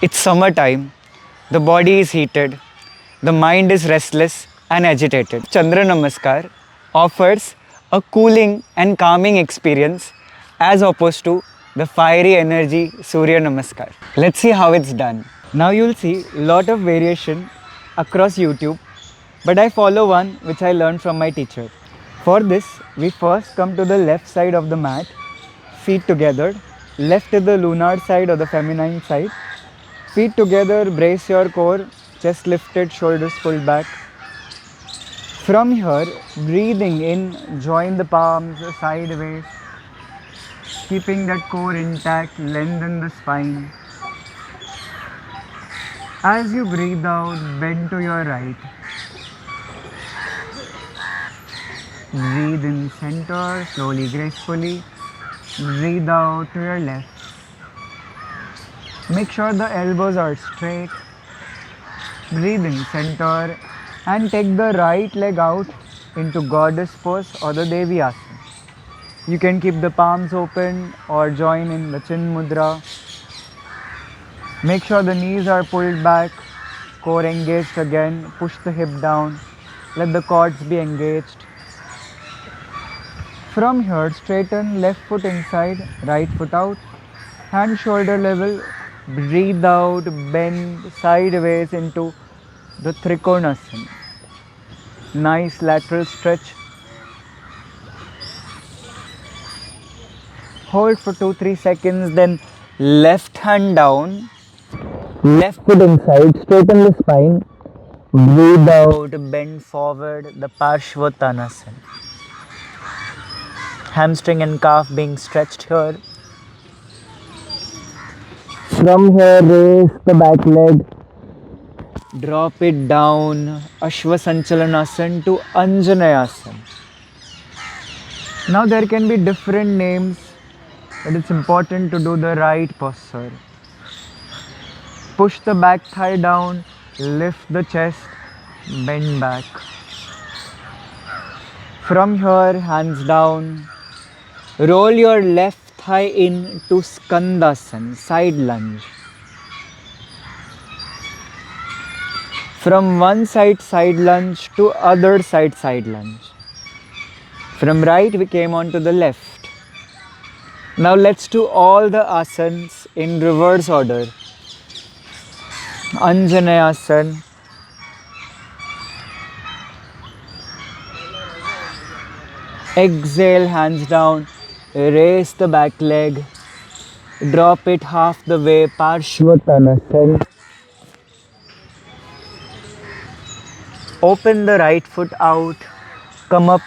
It's summertime, the body is heated, the mind is restless and agitated. Chandra Namaskar offers a cooling and calming experience as opposed to the fiery energy Surya Namaskar. Let's see how it's done. Now you'll see a lot of variation across YouTube, but I follow one which I learned from my teacher. For this, we first come to the left side of the mat, feet together, left is the lunar side or the feminine side. Feet together, brace your core, chest lifted, shoulders pulled back. From here, breathing in, join the palms sideways, keeping that core intact, lengthen the spine. As you breathe out, bend to your right. Breathe in center, slowly, gracefully. Breathe out to your left. Make sure the elbows are straight. Breathe in center and take the right leg out into goddess pose or the Devi Asana. You can keep the palms open or join in the Chin Mudra. Make sure the knees are pulled back, core engaged again, push the hip down, let the quads be engaged. From here, straighten left foot inside, right foot out, hand shoulder level, breathe out, bend sideways into the Trikonasana. Nice lateral stretch. Hold for 2-3 seconds, then left hand down, left foot inside, straighten the spine, breathe out, bend forward, the Parshvottanasana. Hamstring and calf being stretched here. From here, raise the back leg, drop it down, Ashvasanchalanasana to Anjaneyasana. Now there can be different names, but it's important to do the right posture. Push the back thigh down, lift the chest, bend back. From here, hands down, roll your left thigh in to Skandasana, side lunge. From one side lunge to other side lunge. From right we came on to the left. Now let's do all the asanas in reverse order. Anjaneyasana. Exhale, hands down, raise the back leg, drop it half the way, Parshvottanasana. Open the right foot out, come up,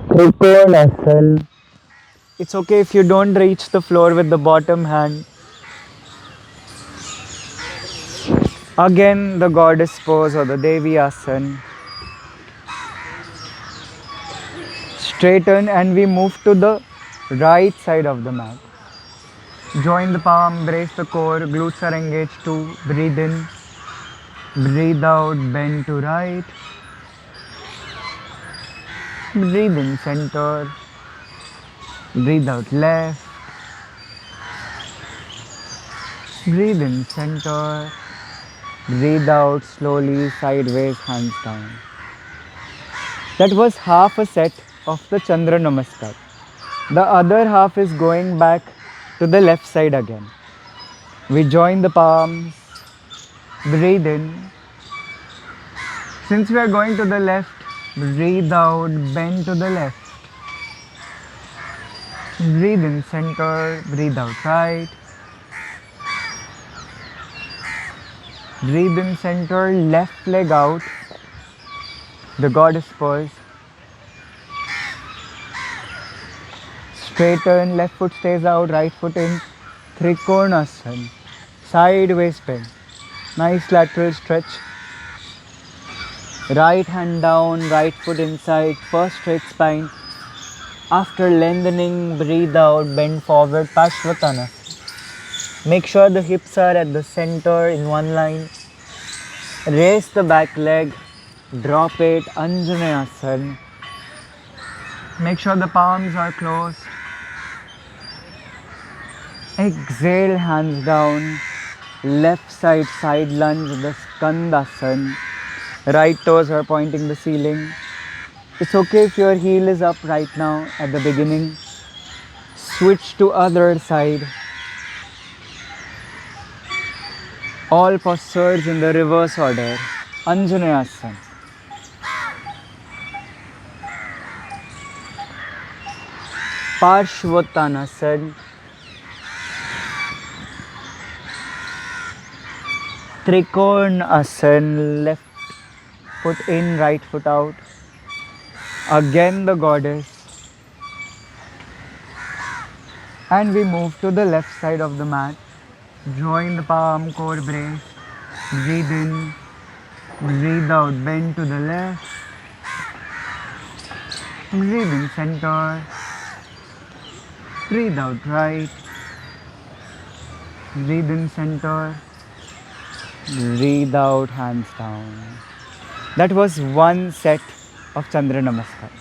Trikonasana. It's okay if you don't reach the floor with the bottom hand. Again the goddess pose or the Devi Asana. Straighten and we move to the right side of the mat. Join the palm, brace the core, glutes are engaged too. Breathe in, breathe out, bend to right. Breathe in center, breathe out left. Breathe in center, breathe out slowly, sideways, hands down. That was half a set of the Chandra Namaskar. The other half is going back to the left side again. We join the palms, breathe in. Since we are going to the left, breathe out, bend to the left. Breathe in center, breathe out right. Breathe in center, left leg out, the goddess pose. Straighten, left foot stays out, right foot in, Trikonasana, sideways bend. Nice lateral stretch. Right hand down, right foot inside, first straight spine. After lengthening, breathe out, bend forward, Parshvottanasana. Make sure the hips are at the center in one line. Raise the back leg, drop it, Anjaneyasana. Make sure the palms are closed. Exhale, hands down. Left side side lunge, the Skandasana. Right toes are pointing the ceiling. It's okay if your heel is up right now at the beginning. Switch to other side. All postures in the reverse order. Anjaneyasana. Parshvottanasana. Trikonasana. Left foot in, right foot out. Again the goddess. And we move to the left side of the mat. Join the palm, core brace. Breathe in, breathe out, bend to the left. Breathe in center. Breathe out right. Breathe in center. Breathe out, hands down. That was one set of Chandra Namaskar.